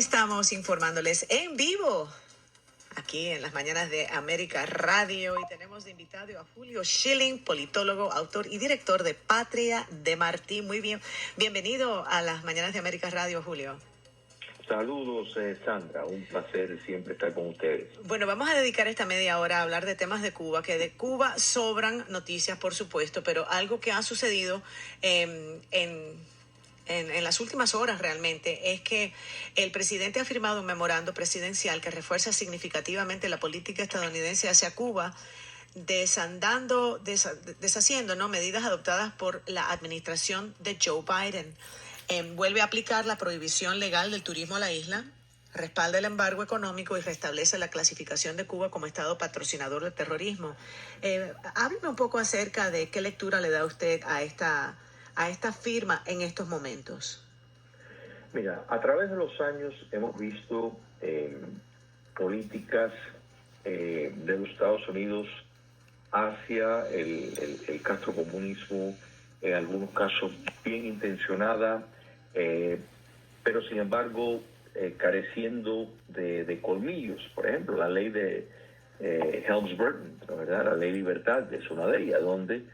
estamos informándoles en vivo aquí en las mañanas de América Radio y tenemos de invitado a Julio Schilling, politólogo, autor y director de Patria de Martí. Muy bien, bienvenido a las mañanas de América Radio, Julio. Saludos, Sandra, un placer siempre estar con ustedes. Bueno, vamos a dedicar esta media hora a hablar de temas de Cuba, que de Cuba sobran noticias, por supuesto, pero algo que ha sucedido en las últimas horas realmente es que el presidente ha firmado un memorando presidencial que refuerza significativamente la política estadounidense hacia Cuba, deshaciendo, ¿no?, medidas adoptadas por la administración de Joe Biden. Vuelve a aplicar la prohibición legal del turismo a la isla, respalda el embargo económico y restablece la clasificación de Cuba como estado patrocinador del terrorismo. Hábleme un poco acerca de qué lectura le da usted a esta firma en estos momentos. Mira, a través de los años hemos visto políticas de los Estados Unidos hacia el castrocomunismo, en algunos casos bien intencionada, pero sin embargo careciendo de colmillos. Por ejemplo, la ley de Helms-Burton, ¿no? ¿Verdad? La ley Libertad es una de ellas, donde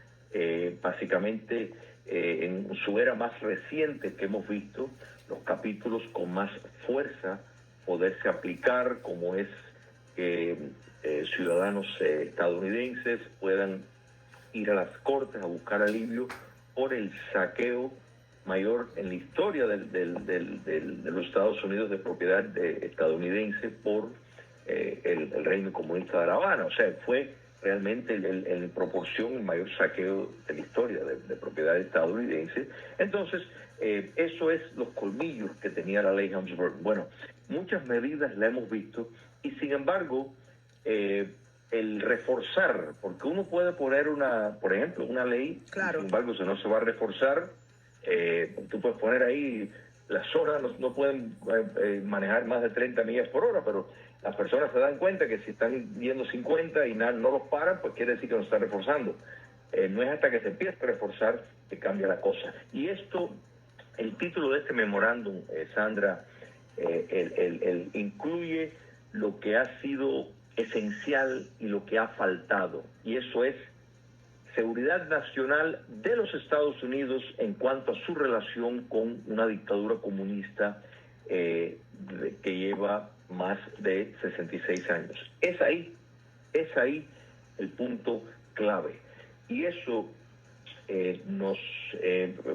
básicamente en su era más reciente que hemos visto los capítulos con más fuerza poderse aplicar, como es que ciudadanos estadounidenses puedan ir a las cortes a buscar alivio por el saqueo mayor en la historia de los Estados Unidos de propiedad estadounidense por el régimen comunista de La Habana. O sea, fue realmente en proporción el mayor saqueo de la historia de propiedad estadounidense. Entonces, eso es los colmillos que tenía la ley Helms-Burton. Bueno, muchas medidas la hemos visto y sin embargo, el reforzar, porque uno puede poner por ejemplo, una ley, claro, sin embargo, si no se va a reforzar, tú puedes poner ahí las horas, no pueden manejar más de 30 millas por hora, pero las personas se dan cuenta que si están yendo 50 y no los paran, pues quiere decir que no están reforzando. No es hasta que se empiece a reforzar que cambia la cosa. Y esto, el título de este memorándum, Sandra, incluye lo que ha sido esencial y lo que ha faltado, y eso es seguridad nacional de los Estados Unidos en cuanto a su relación con una dictadura comunista que lleva más de 66 años. Es ahí el punto clave. Y eso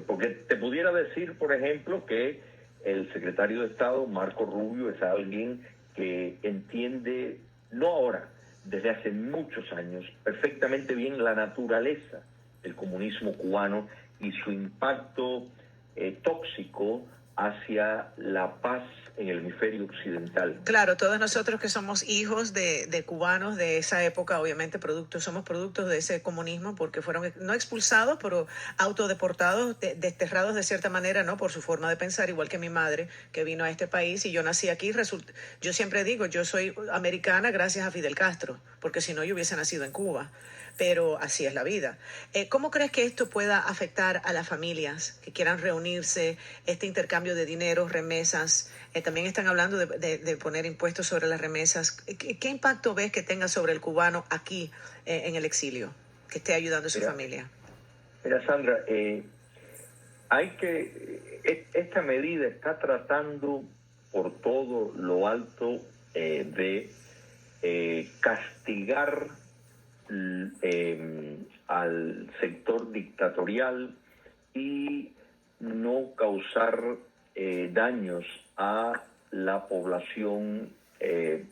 porque te pudiera decir, por ejemplo, que el secretario de Estado, Marco Rubio, es alguien que entiende, no ahora, desde hace muchos años, perfectamente bien la naturaleza del comunismo cubano y su impacto tóxico hacia la paz en el hemisferio occidental. Claro, todos nosotros que somos hijos de cubanos de esa época, obviamente somos productos de ese comunismo, porque fueron no expulsados, pero autodeportados, desterrados de cierta manera, ¿no?, por su forma de pensar, igual que mi madre, que vino a este país y yo nací aquí. Yo siempre digo, yo soy americana gracias a Fidel Castro, porque si no yo hubiese nacido en Cuba. Pero así es la vida. ¿Cómo crees que esto pueda afectar a las familias que quieran reunirse, este intercambio de dinero, remesas? También están hablando de poner impuestos sobre las remesas. ¿Qué impacto ves que tenga sobre el cubano aquí en el exilio, que esté ayudando a su familia? Mira, Sandra, esta medida está tratando por todo lo alto de castigar al sector dictatorial y no causar daños a la población que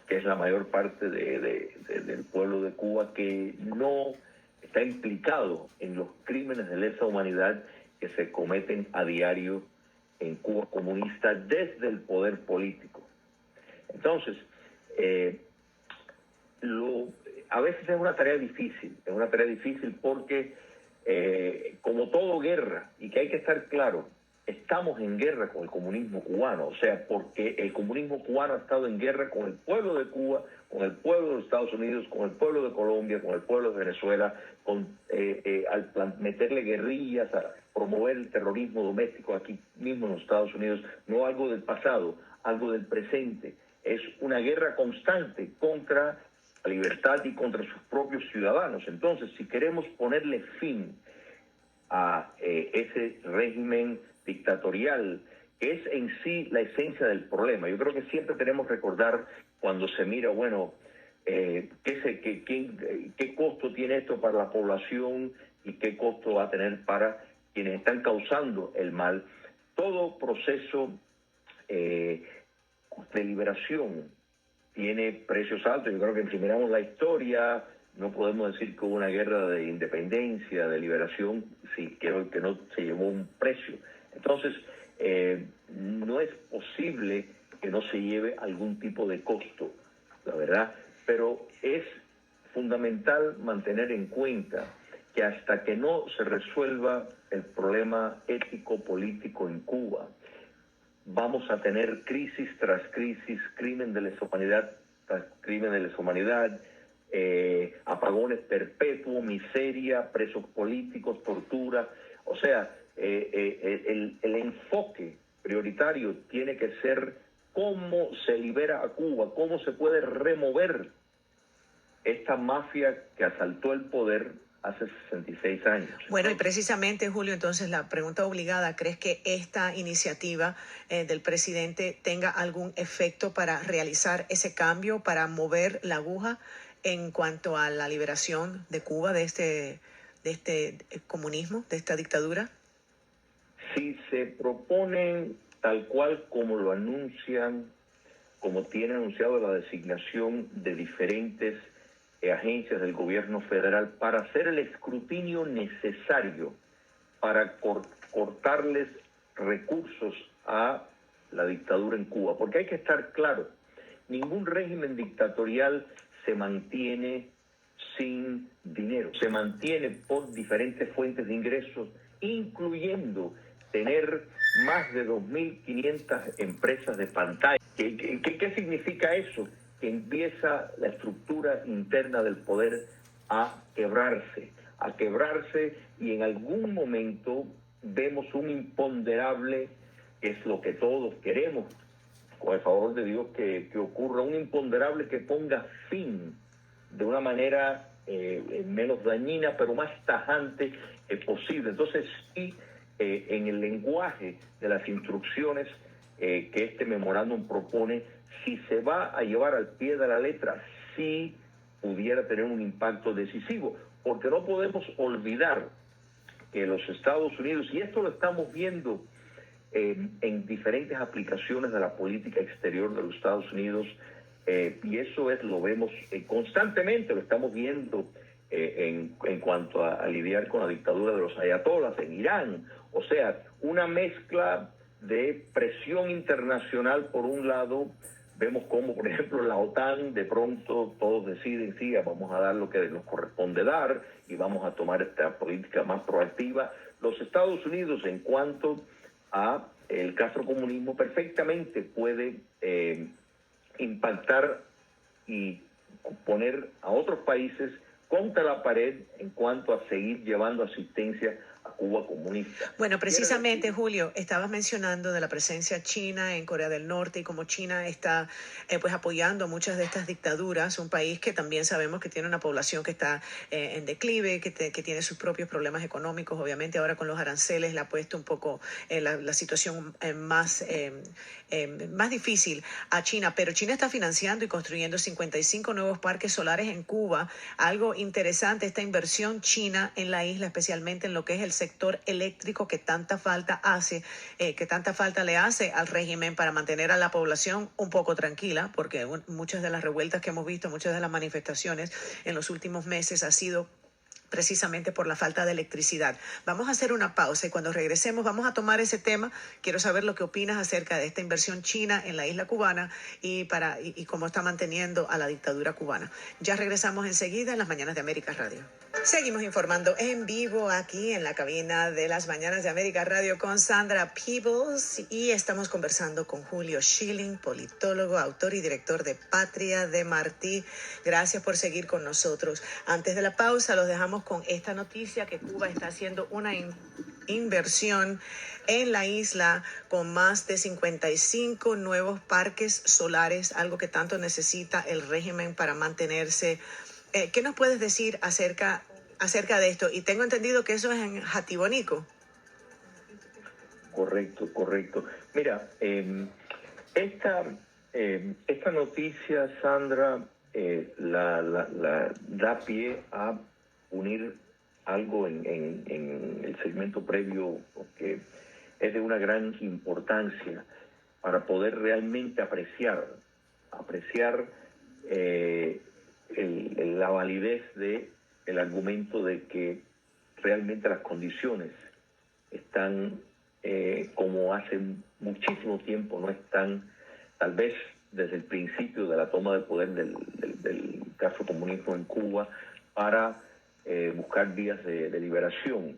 es la mayor parte del pueblo de Cuba, que no está implicado en los crímenes de lesa humanidad que se cometen a diario en Cuba comunista desde el poder político. Entonces, a veces es una tarea difícil porque como todo guerra, y que hay que estar claro, estamos en guerra con el comunismo cubano, o sea, porque el comunismo cubano ha estado en guerra con el pueblo de Cuba, con el pueblo de los Estados Unidos, con el pueblo de Colombia, con el pueblo de Venezuela, al meterle guerrillas, a promover el terrorismo doméstico aquí mismo en los Estados Unidos, no algo del pasado, algo del presente, es una guerra constante contra la libertad y contra sus propios ciudadanos. Entonces, si queremos ponerle fin a ese régimen dictatorial, que es en sí la esencia del problema, yo creo que siempre tenemos que recordar cuando se mira, bueno, qué costo tiene esto para la población y qué costo va a tener para quienes están causando el mal. Todo proceso de liberación tiene precios altos. Yo creo que si miramos la historia, no podemos decir que hubo una guerra de independencia, de liberación, que no se llevó un precio. Entonces, no es posible que no se lleve algún tipo de costo, la verdad, pero es fundamental mantener en cuenta que hasta que no se resuelva el problema ético-político en Cuba, vamos a tener crisis tras crisis, crimen de lesa humanidad tras crimen de lesa humanidad, apagones perpetuos, miseria, presos políticos, tortura. O sea, el enfoque prioritario tiene que ser cómo se libera a Cuba, cómo se puede remover esta mafia que asaltó el poder hace 66 años. Bueno, y precisamente, Julio, entonces la pregunta obligada, ¿crees que esta iniciativa del presidente tenga algún efecto para realizar ese cambio, para mover la aguja en cuanto a la liberación de Cuba de este comunismo, de esta dictadura? Si se proponen tal cual como lo anuncian, como tiene anunciado la designación de diferentes agencias del gobierno federal para hacer el escrutinio necesario para cortarles recursos a la dictadura en Cuba. Porque hay que estar claro, ningún régimen dictatorial se mantiene sin dinero, se mantiene por diferentes fuentes de ingresos, incluyendo tener más de 2.500 empresas de pantalla. ¿Qué significa eso? Que empieza la estructura interna del poder a quebrarse, y en algún momento vemos un imponderable, que es lo que todos queremos, con el favor de Dios, que ocurra un imponderable que ponga fin de una manera menos dañina, pero más tajante posible. Entonces, sí, en el lenguaje de las instrucciones que este memorándum propone, si se va a llevar al pie de la letra, sí pudiera tener un impacto decisivo, porque no podemos olvidar que los Estados Unidos, y esto lo estamos viendo en diferentes aplicaciones de la política exterior de los Estados Unidos, y eso lo vemos constantemente, lo estamos viendo en cuanto a lidiar con la dictadura de los ayatolas en Irán. O sea, una mezcla de presión internacional por un lado. Vemos cómo, por ejemplo, la OTAN, de pronto todos deciden, sí, vamos a dar lo que nos corresponde dar y vamos a tomar esta política más proactiva. Los Estados Unidos, en cuanto a el castrocomunismo, perfectamente puede impactar y poner a otros países contra la pared en cuanto a seguir llevando asistencia a Cuba comunista. Bueno, precisamente, Julio, estabas mencionando de la presencia china en Corea del Norte y cómo China está pues apoyando a muchas de estas dictaduras, un país que también sabemos que tiene una población que está en declive, que tiene sus propios problemas económicos. Obviamente ahora con los aranceles le ha puesto un poco la situación más difícil a China, pero China está financiando y construyendo 55 nuevos parques solares en Cuba. Algo interesante, esta inversión china en la isla, especialmente en lo que es el sector eléctrico que tanta falta hace, que tanta falta le hace al régimen para mantener a la población un poco tranquila, porque muchas de las revueltas que hemos visto, muchas de las manifestaciones en los últimos meses ha sido precisamente por la falta de electricidad. Vamos a hacer una pausa y cuando regresemos vamos a tomar ese tema. Quiero saber lo que opinas acerca de esta inversión china en la isla cubana y cómo está manteniendo a la dictadura cubana. Ya regresamos enseguida en Las Mañanas de América Radio. Seguimos informando en vivo aquí en la cabina de Las Mañanas de América Radio con Sandra Peebles y estamos conversando con Julio Schilling, politólogo, autor y director de Patria de Martí. Gracias por seguir con nosotros. Antes de la pausa los dejamos con esta noticia que Cuba está haciendo una inversión en la isla con más de 55 nuevos parques solares, algo que tanto necesita el régimen para mantenerse. ¿Qué nos puedes decir acerca de esto? Y tengo entendido que eso es en Jatibonico. Correcto, correcto. Mira, esta, esta noticia, Sandra, la da pie a unir algo en el segmento previo que es de una gran importancia para poder realmente apreciar la validez de el argumento de que realmente las condiciones están como hace muchísimo tiempo no están, tal vez desde el principio de la toma de poder del castrocomunismo en Cuba, para buscar vías de liberación.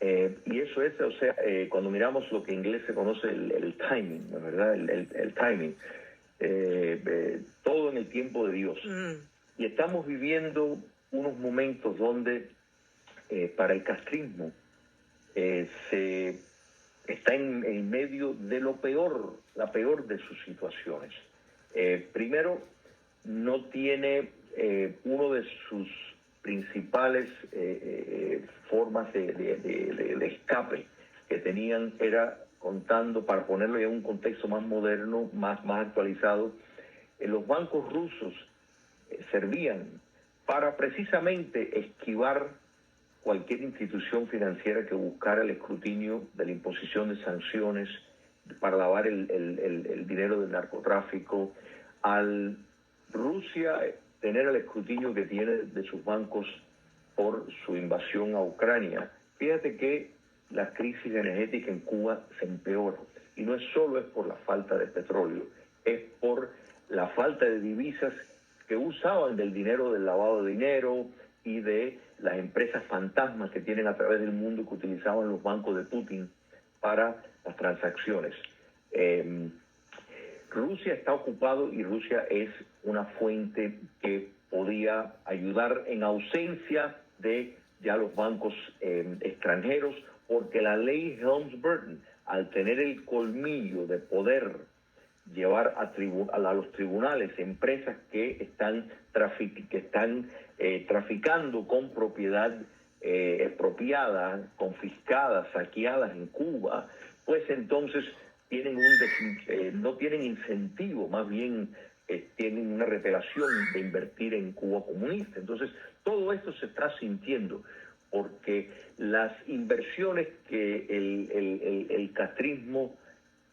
Y eso es, o sea, cuando miramos lo que en inglés se conoce el timing, ¿verdad? El timing. Todo en el tiempo de Dios. Y estamos viviendo unos momentos donde para el castrismo se está en medio de la peor de sus situaciones. Primero, no tiene uno de sus principales formas de escape que tenían, era contando, para ponerlo en un contexto más moderno, más actualizado, los bancos rusos servían para precisamente esquivar cualquier institución financiera que buscara el escrutinio de la imposición de sanciones para lavar el dinero del narcotráfico. Al Rusia tener el escrutinio que tiene de sus bancos por su invasión a Ucrania, fíjate que la crisis energética en Cuba se empeora. Y no es solo por la falta de petróleo, es por la falta de divisas que usaban del dinero del lavado de dinero y de las empresas fantasmas que tienen a través del mundo, que utilizaban los bancos de Putin para las transacciones. Rusia está ocupado, y Rusia es una fuente que podía ayudar en ausencia de ya los bancos extranjeros, porque la ley Helms-Burton, al tener el colmillo de poder llevar a los tribunales empresas que están traficando con propiedad expropiada, confiscadas, saqueadas en Cuba, pues entonces tienen no tienen incentivo, más bien tienen una repelación de invertir en Cuba comunista. Entonces, todo esto se está sintiendo porque las inversiones que el castrismo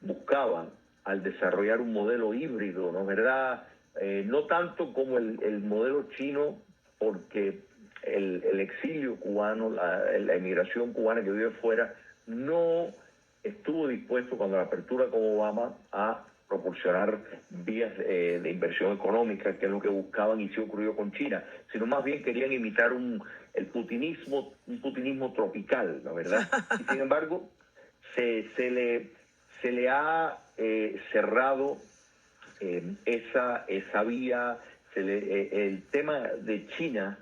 buscaba al desarrollar un modelo híbrido, ¿no? ¿Verdad? No tanto como el modelo chino, porque el exilio cubano, la emigración cubana que vive fuera, no estuvo dispuesto cuando la apertura con Obama a proporcionar vías de inversión económica, que es lo que buscaban, y sí ocurrió con China, sino más bien querían imitar un putinismo tropical, ¿la verdad? Y sin embargo, se le ha cerrado esa vía. El tema de China,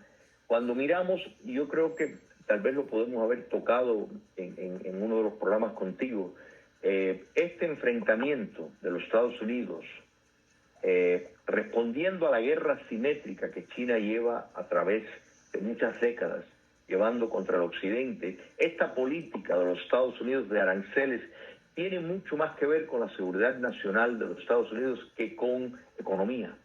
cuando miramos, yo creo que tal vez lo podemos haber tocado en uno de los programas contigo, este enfrentamiento de los Estados Unidos, respondiendo a la guerra simétrica que China lleva a través de muchas décadas, llevando contra el Occidente, esta política de los Estados Unidos de aranceles tiene mucho más que ver con la seguridad nacional de los Estados Unidos que con economía.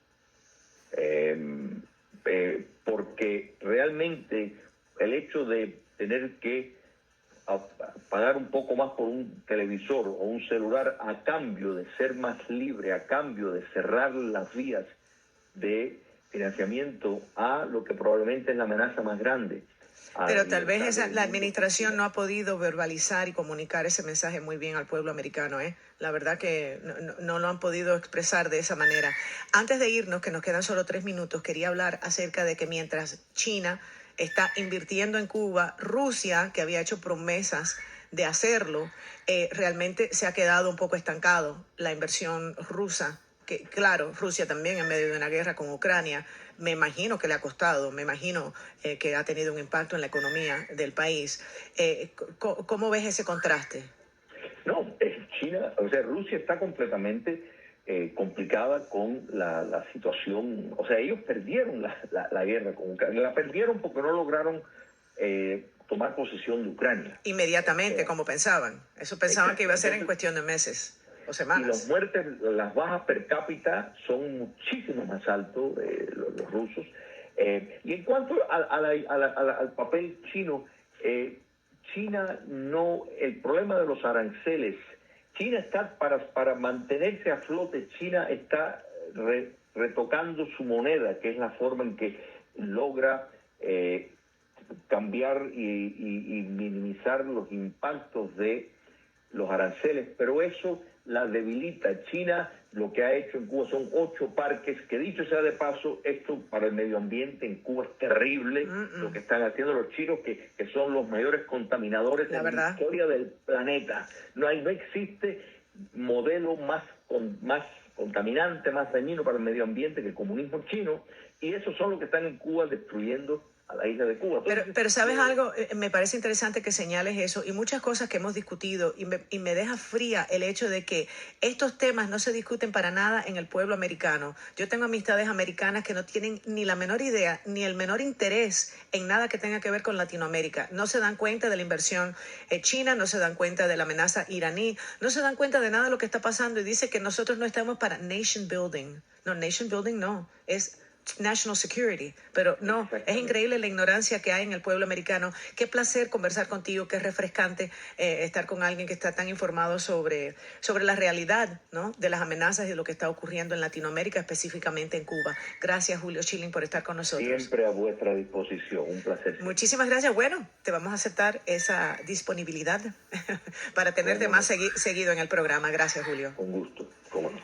Porque realmente el hecho de tener que pagar un poco más por un televisor o un celular a cambio de ser más libre, a cambio de cerrar las vías de financiamiento a lo que probablemente es la amenaza más grande. Pero tal vez la administración no ha podido verbalizar y comunicar ese mensaje muy bien al pueblo americano, ¿eh? La verdad que no lo han podido expresar de esa manera. Antes de irnos, que nos quedan solo 3 minutos, quería hablar acerca de que mientras China está invirtiendo en Cuba, Rusia, que había hecho promesas de hacerlo, realmente se ha quedado un poco estancado la inversión rusa porque claro, Rusia también en medio de una guerra con Ucrania, me imagino que le ha costado, me imagino que ha tenido un impacto en la economía del país. ¿Cómo ves ese contraste? No, China, o sea, Rusia está completamente complicada con la situación. O sea, ellos perdieron la guerra con Ucrania. La perdieron porque no lograron tomar posesión de Ucrania. Inmediatamente, como pensaban. Eso pensaban que iba a ser en cuestión de meses o Y los semanas. muertes, las bajas per cápita son muchísimo más altos de los rusos. Y en cuanto al papel chino, China no, el problema de los aranceles, China está para mantenerse a flote, China está retocando su moneda, que es la forma en que logra cambiar y minimizar los impactos de los aranceles, pero eso la debilita. China lo que ha hecho en Cuba son 8 parques, que dicho sea de paso, esto para el medio ambiente en Cuba es terrible, lo que están haciendo los chinos, que son los mayores contaminadores de la historia del planeta. No existe modelo más contaminante, más dañino para el medio ambiente que el comunismo chino, y esos son los que están en Cuba destruyendo a la isla de Cuba. Entonces, pero ¿sabes algo? Me parece interesante que señales eso y muchas cosas que hemos discutido y me deja fría el hecho de que estos temas no se discuten para nada en el pueblo americano. Yo tengo amistades americanas que no tienen ni la menor idea ni el menor interés en nada que tenga que ver con Latinoamérica. No se dan cuenta de la inversión china, no se dan cuenta de la amenaza iraní, no se dan cuenta de nada de lo que está pasando y dice que nosotros no estamos para nation building. No, nation building no, es national security, pero no, es increíble la ignorancia que hay en el pueblo americano. Qué placer conversar contigo, qué refrescante estar con alguien que está tan informado sobre la realidad, ¿no?, de las amenazas y de lo que está ocurriendo en Latinoamérica, específicamente en Cuba. Gracias, Julio Schilling, por estar con nosotros. Siempre a vuestra disposición, un placer. Muchísimas gracias. Bueno, te vamos a aceptar esa disponibilidad para tenerte más seguido en el programa. Gracias, Julio. Con gusto, cómo no.